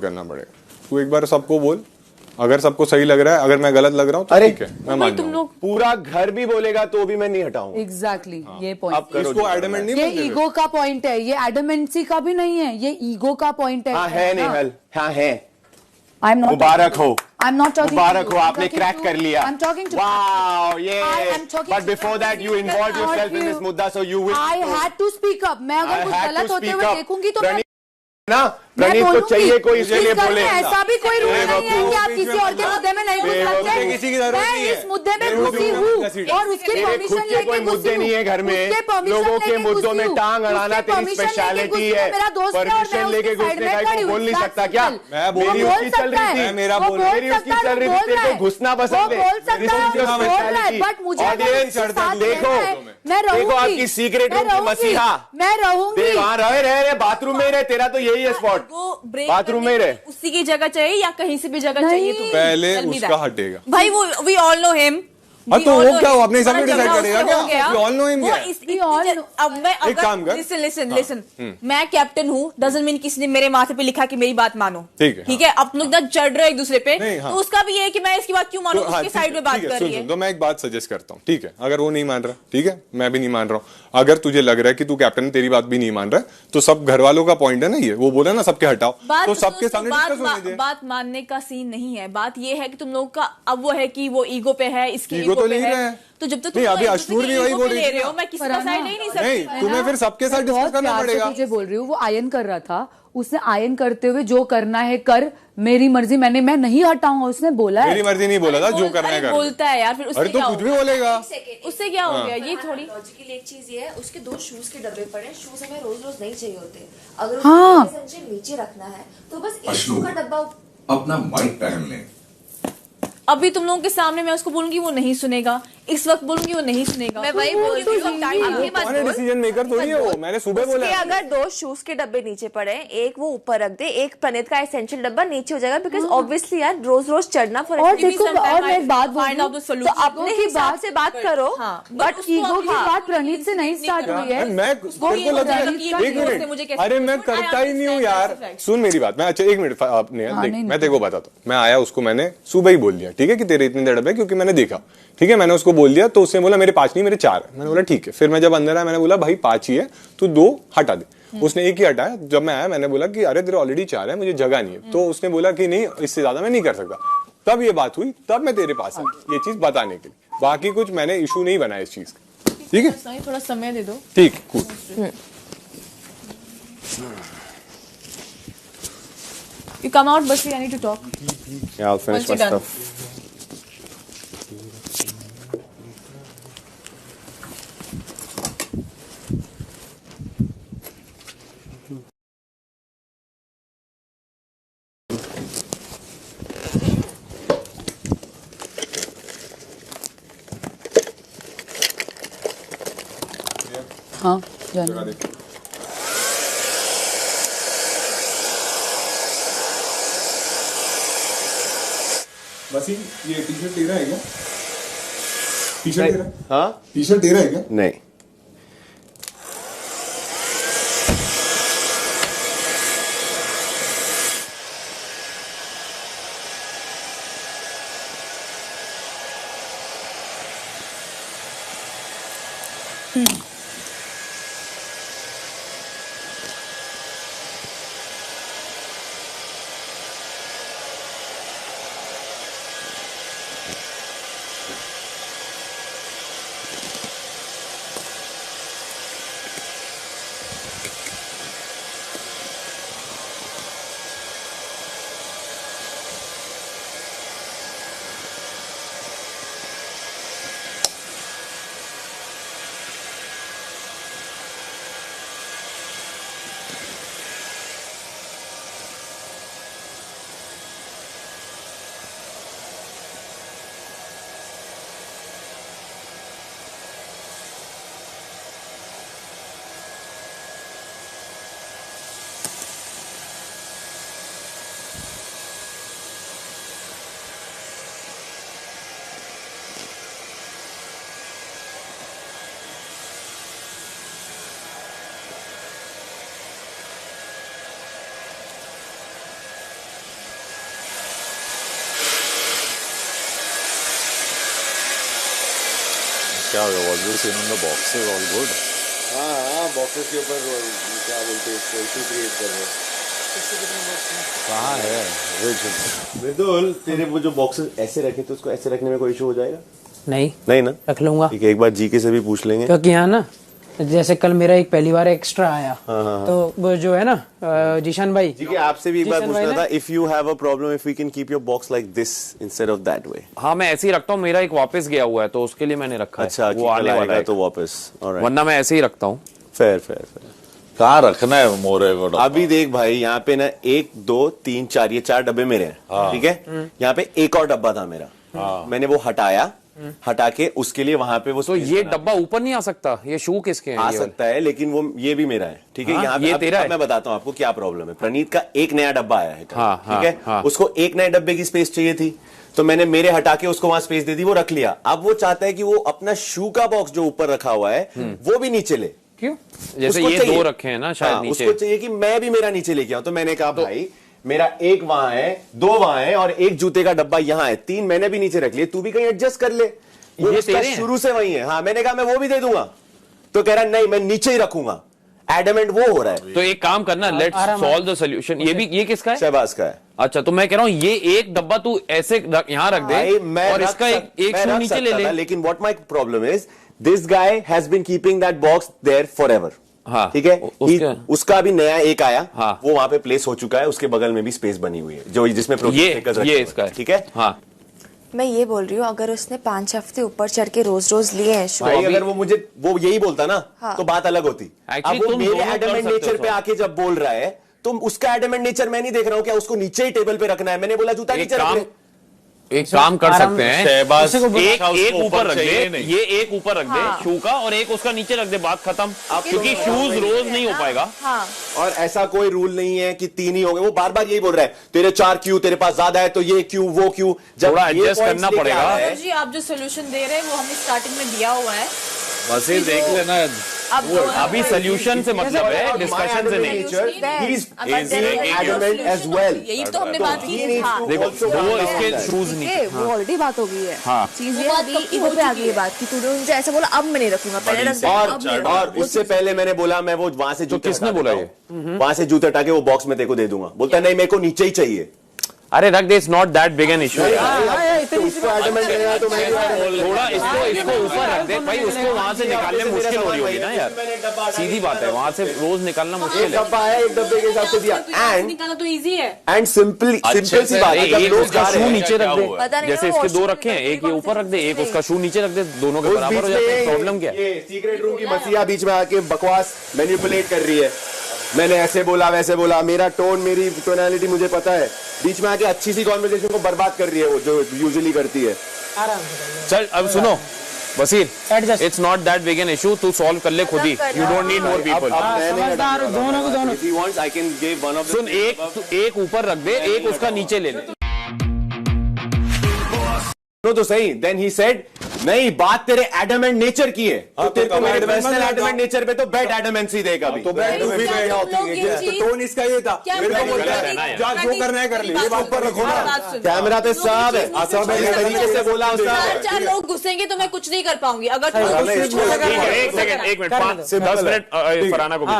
करना पड़ेगा। तू एक बार सबको बोल, अगर सबको सही लग रहा है, अगर मैं गलत लग रहा हूँ तो ठीक है, मैं मान तुम लोग पूरा घर भी बोलेगा तो भी मैं नहीं हटाऊंगा। एग्जैक्टली ये पॉइंट। इसको एडमेंट नहीं ये बनने दे। ईगो का पॉइंट है, ये एडमेंसी का भी नहीं है, ये ईगो का पॉइंट है। हाँ है निहल, हाँ है। आई एम नॉट मुबारक हो, आई एम नॉट टॉकिंग मुबारक हो, आपने क्रैक कर लिया। I am talking to wow ये I am talking but to before that you involve yourself in this मुद्दा, so you will I had to speak up. मैं अगर कुछ गलत होते हुए देखूंगी तो मैं ना प्रणीत को चाहिए कोई इसके लिए बोले। ऐसा भी कोई रूल नहीं है कि आप किसी और के मुद्दे में नहीं घुस सकते। किसी की जरूरत नहीं है। मैं इस मुद्दे में घुसी हूँ और उसकी परमिशन लेके कोई मुद्दे नहीं है घर में, लोगों के मुद्दों में टांग अड़ाना तेरी स्पेशलिटी है। परमिशन लेके घुसने का कोई बोल नहीं सकता क्या? मेरी उसकी चल रही थी, मेरा बोल मेरी उसकी चल रही थी, तेरे को घुसना पसंद है। बट मुझे ऑडियंस देखो, देखो आपकी सीक्रेट रूम की मसीहा। मैं रहूंगी वहाँ रहे बाथरूम में ही रहे, तेरा तो यही है स्पॉट, बाथरूम में रहे। उसी की जगह चाहिए या कहीं से भी जगह चाहिए तो पहले उसका हटेगा भाई। वो वी ऑल नो हिम। हाँ तो वो क्या, वो अपने हिसाब से डिसाइड करेगा क्या? We all know him क्या? अब मैं एक काम कर, लिसन मैं कैप्टन हूँ, डजंट मीन किसी ने मेरे माथे पे लिखा कि मेरी बात मानो। ठीक है, ठीक है। अब लोग चढ़ रहे एक दूसरे पे, हाँ। तो उसका भी ये है कि मैं इसकी बात क्यों मानूं, उसके साइड में बात कर रही है। तो मैं एक बात सजेस्ट करता हूँ, ठीक है? अगर वो नहीं मान रहा, ठीक है, मैं भी नहीं मान रहा हूँ। अगर तुझे लग रहा है कि तू कैप्टन है, तेरी बात भी नहीं मान रहा है, तो सब घर वालों का पॉइंट है ना ये, वो बोला ना सबके हटाओ, तो सबके सामने डिस्कस होने दे। बात मानने का सीन नहीं है, बात ये है कि तुम लोग का अब वो है कि वो ईगो पे है, इसकी ईगो तो पे नहीं है। तो जब तक नहीं, अभी अश्नूर भी वही बोल रही हो, मैं किसी का साइड नहीं सकती। नहीं, तुम्हें फिर सबके साथ डिस्कस करना पड़ेगा। तुझे बोल रही हूँ, वो आयन कर रहा था, उसने आयन करते हुए जो करना है कर, मेरी मर्जी, मैं नहीं हटाऊंगा, उसने बोला है। मेरी मर्जी नहीं बोला था, जो करना है कर। बोलता है यार, फिर उससे तो कुछ भी बोलेगा, उससे क्या हो गया? ये थोड़ी लॉजिकली एक चीज ये है, उसके 2 शूज के डब्बे पड़े, शूज हमें रोज रोज नहीं चाहिए होते। अगर उसको नीचे रखना है तो बस एक शू का डब्बा अपना माइक पहन लें। अभी तुम लोगों के सामने मैं उसको बोलूंगी, वो नहीं सुनेगा। इस वक्त बोलूंगी, वो नहीं सुनेगा। मैं वही बोल रही हूँ, डिसीजन मेकर थोड़ी है वो, मैंने सुबह बोला। अगर 2 शूज के डब्बे नीचे पड़े, एक वो ऊपर रख दे, एक प्रणीत का एसेंशियल डब्बा नीचे हो जाएगा, बिकॉज ऑब्वियसली यार रोज रोज चढ़ना फॉर। और देखो, और मैं एक बात बोलूं, तो अपने हिसाब से बात करो, बट ईगो की बात प्रणीत से नहीं स्टार्ट हुई है। मैं एक मिनट, अरे मैं करता ही नहीं हूँ यार, सुन मेरी बात। मैं अच्छा एक मिनट, मैं तेरे को बताता हूँ। मैं आया, उसको मैंने सुबह ही बोल दिया, ठीक है, कि तेरे इतने डब्बे, क्योंकि मैंने देखा, ठीक है, मैंने उसको बोल दिया। तो उसने बोला मेरे 5 नहीं, मेरे 4 है। मैंने बोला ठीक है। फिर मैं जब अंदर आया, मैंने बोला भाई 5 ही है, तू 2 हटा दे। उसने 1 ही हटाया। जब मैं आया, मैंने बोला कि अरे तेरे ऑलरेडी 4 है, मुझे जगह नहीं है। तो उसने बोला कि नहीं, इससे ज्यादा मैं नहीं कर सकता। तब ये बात हुई, तब मैं तेरे पास आया ये चीज बताने के लिए। बाकी कुछ मैंने इशू नहीं बनाया इस चीज का, ठीक है? थोड़ा समय दे दो। ठीक है, You come out, Basri. I need to talk. Yeah, I'll finish my stuff. हाँ, जाना। बस ये टी शर्ट तेरा है क्या? टी शर्ट तेरा? हाँ, टी शर्ट तेरा है क्या? नहीं। क्या हो गया? Was this in the boxes all good? हाँ बॉक्सेस के ऊपर क्या बोलते हैं इसको इशू क्रिएट कर रहे हैं। कहाँ है मृदुल तेरे वो जो बॉक्सेस ऐसे रखे तो उसको ऐसे रखने में कोई इशू हो जाएगा? नहीं ना रख लूंगा। ठीक है, एक बार जीके से भी पूछ लेंगे क्योंकि यहाँ ना जैसे कल मेरा एक पहली बार एक्स्ट्रा आया तो वो जो है ना जीशान भाई जी के आपसे भी एक बार पूछना था if you have a problem if we can keep your box like this instead of that way. हाँ मैं ऐसे ही रखता हूँ, मेरा एक वापस गया हुआ है तो उसके लिए मैंने रखा है। अच्छा वो आने वाला है तो वापस, वरना मैं ऐसे ही रखता हूँ। फेयर कहाँ रखना है मोरे को? अभी देख भाई यहाँ पे ना 1 2 3 4 ये 4 डब्बे मेरे हैं, ठीक है। यहाँ पे एक और डब्बा था मेरा, मैंने वो हटा के उसके लिए वहां पे वो तो ये डब्बा ऊपर नहीं आ सकता? ये शू किसके हैं? आ सकता है लेकिन वो ये भी मेरा है, ठीक है। यहाँ ये तेरा है। मैं बताता हूँ आपको क्या प्रॉब्लम है। प्रणीत का एक नया डब्बा आया है, ठीक है। उसको एक नए डब्बे की स्पेस चाहिए थी तो मैंने मेरे हटा के उसको वहां स्पेस दे दी, वो रख लिया। अब वो चाहता है कि वो अपना शू का बॉक्स जो ऊपर रखा हुआ है वो भी नीचे ले। क्यों? जैसे ये 2 रखे हैं ना शायद नीचे, उसको चाहिए कि मैं भी मेरा नीचे लेके आऊं। तो मैंने कहा भाई मेरा एक वहां है, 2 वहां है और एक जूते का डब्बा यहाँ है, 3 मैंने भी नीचे रख लिए, तू भी कहीं एडजस्ट कर ले। ये शुरू से वही है। हाँ मैंने कहा मैं वो भी दे दूंगा तो कह रहा नहीं मैं नीचे ही रखूंगा, एडमेंट वो हो रहा है। तो एक काम करना, लेट्स सॉल्व द सॉल्यूशन। ये किसका है? शहबाज का है। अच्छा तो मैं कह रहा हूँ ये एक डब्बा तू ऐसे यहाँ रख दे और इसका एक शू नीचे ले ले। लेकिन what my problem is this guy has been keeping that box there forever. हाँ, ठीक है। उसका भी नया एक आया, हाँ, वो वहां पे प्लेस हो चुका है, उसके बगल में भी स्पेस बनी हुई है जो जिसमें ये इसका है, ठीक है। हाँ मैं ये बोल रही हूँ अगर उसने 5 हफ्ते ऊपर चढ़ के रोज लिए हैं भाई, अगर वो यही बोलता ना तो बात अलग होती। अब वो मेरे एडमेंट नेचर पे आके जब बोल रहा है तो उसका एडमेंट नेचर मैं नहीं देख रहा हूँ क्या उसको नीचे ही टेबल पे रखना है। मैंने बोला जूता नीचे रख ले। एक काम कर सकते हैं, शहबाज एक ऊपर रख दे, ये एक ऊपर रख दे शू का और एक उसका नीचे रख दे, बात खत्म। क्योंकि शूज रोज नहीं हो पाएगा। और ऐसा कोई रूल नहीं है कि 3 ही होंगे। वो बार बार यही बोल रहा है तेरे 4 क्यों, तेरे पास ज्यादा है तो ये क्यों वो क्यों। जब एडजस्ट करना पड़ेगा जी। आप जो सोल्यूशन दे रहे हैं वो हमने स्टार्टिंग में दिया हुआ है, वसीर देख लेना। अभी सोल्यूशन से मतलब है, डिस्कशन से नहीं। यही तो हमने बात की। देखो वो इसके शूज नहीं, वो ऑलरेडी बात हो गई है। हाँ चीज ये अभी इधर पे आ गई है बात कि तूने मुझे ऐसा बोला अब मैं नहीं रखूंगा, पहले रख दे। और उससे पहले मैंने बोला मैं वो वहां से जूते, किसने बोला ये? वहां से जूते हटा के वो बॉक्स में तेरे को दे दूंगा। बोलता नहीं मेरे को नीचे ही चाहिए। अरे रख दे, it's not that big an issue. थोड़ा इसको ऊपर रख दे भाई, उसको वहां से निकालने में मुश्किल हो रही होगी ना यार, सीधी बात है, वहां से रोज निकालना मुश्किल है। डब्बा है, एक डब्बे के हिसाब से दिया। एंड निकालना तो इजी है। एंड सिंपल सी बात है, एक उसका शू नीचे रख दे, जैसे इसके 2 रखे हैं, एक ये ऊपर रख दे, एक उसका शू नीचे रख दे, दोनों के बराबर हो जाते हैं। प्रॉब्लम क्या है? सीक्रेट रूम की मसीहा बीच में आके बकवास मैनिपुलेट कर रही है। मैंने ऐसे बोला वैसे बोला, मेरा टोन मेरी टोनालिटी मुझे पता है, बीच में आके अच्छी सी कॉन्वर्सेशन को बर्बाद कर रही है वो जो यूजुअली करती है। चल अब सुनो Wasir, it's not that big an issue, तू सॉल्व कर ले खुद ही, you don't need more people. सुन, एक ऊपर रख दे, एक उसका नीचे ले ले। तो सही। देन ही सेड नहीं बात तेरे एडमेंट नेचर की है, तो तेरे को मेरे पर्सनल एडमेंट नेचर पे तो बैड एडमेंसी देगा भी। तो बैड भी क्या होती है? तो टोन इसका ये था, मेरे को बोलता है जो करना है कर ले, ये बात पर रखो ना। कैमरा पे सब है, सब है, तरीके से बोला उसने। 4 लोग घुसेंगे तो मैं कुछ नहीं कर पाऊंगी। अगर तुम एक सेकंड 10 मिनट फरहाना को भी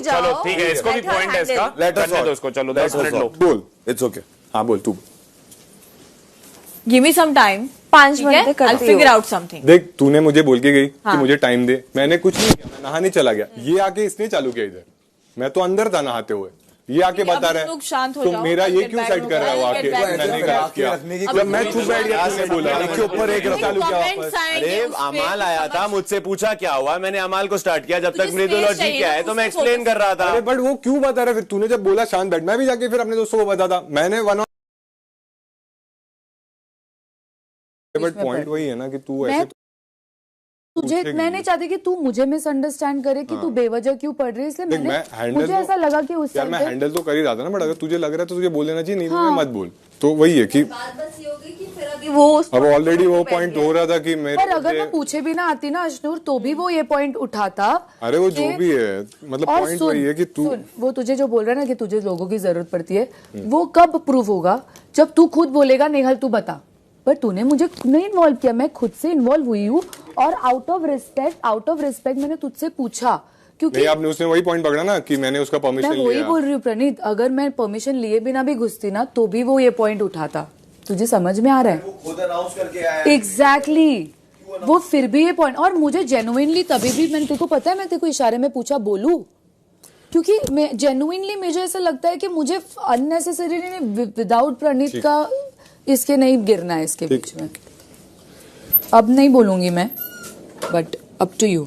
चलो ठीक है, इसको भी पॉइंट है इसका, करने दो इसको। चलो 10 मिनट लो, बोल, इट्स ओके। हाँ बोल तू। Give me some time, 5 minute, I'll figure out something। देख तूने मुझे बोल के गई कि मुझे टाइम दे, मैंने कुछ नहीं किया, मैं नहाने चला गया। ये आके इसने चालू किया इधर, मैं तो अंदर था नहाते हुए, ये आके बता रहा है तो मेरा ये क्यों सेट कर रहा है वो आके। मैंने किया जब मैं चुप बैठ गया, तुमने बोला एक के ऊपर एक चालू किया। अरे अमाल आया था, मुझसे पूछा क्या हुआ, मैंने अमाल को स्टार्ट किया। जब तक मृदुल और जी क्या है तो मैं एक्सप्लेन कर रहा था। बट वो क्यों बता रहा है? फिर तूने जब बोला शांत बैठ, मैं भी जाके फिर अपने दोस्तों को बता था। मैंने बट पॉइंट वही है ना कि तू ऐसे तुझे, मैं नहीं चाहती कि तू मुझे मिसअंडरस्टैंड करे कि तू बेवजह क्यों पढ़ रही है, इसलिए मुझे ऐसा लगा कि उस यार मैं हैंडल तो कर ही रहा था ना, बट अगर तुझे लग रहा है तो तुझे बोल देना चाहिए, नहीं तो मत बोल। तो वही है कि बात बस ये होगी कि फिर अभी वो अब ऑलरेडी वो पॉइंट हो रहा था कि मेरे पर अगर मैं पूछे भी ना आती ना अशनूर तो भी वो ये पॉइंट उठाता। अरे वो जो भी है मतलब पॉइंट वही है कि तू वो तुझे जो बोल रहा है ना कि तुझे लोगों की जरूरत पड़ती है, वो कब प्रूव होगा? जब तू खुद बोलेगा नेहल तू बता। पर तूने मुझे नहीं इन्वॉल्व किया, मैं खुद से इन्वॉल्व हुई हूँ और आउट ऑफ रिस्पेक्ट मैंने तुझसे पूछा, क्योंकि आपने उसने वही पॉइंट पकड़ा ना कि मैंने उसका परमिशन लिया। मैं वही बोल रही हूँ प्रणीत, अगर मैं परमिशन लिए बिना भी घुसती ना तो भी वो ये पॉइंट उठाता। तुझे समझ में आ रहा है? वो खुद अनाउंस करके आया। एग्जैक्टली वो फिर भी ये पॉइंट, और मुझे जेन्युइनली तभी भी मैंने तेरे को पता है मैं तेरे को इशारे में पूछा बोलूं, क्योंकि मैं जेन्युइनली मुझे ऐसा लगता है कि मुझे अननेसेसरी विदाउट प्रणीत का इसके नहीं गिरना है इसके बीच में। अब नहीं बोलूंगी मैं, बट अप टू यू।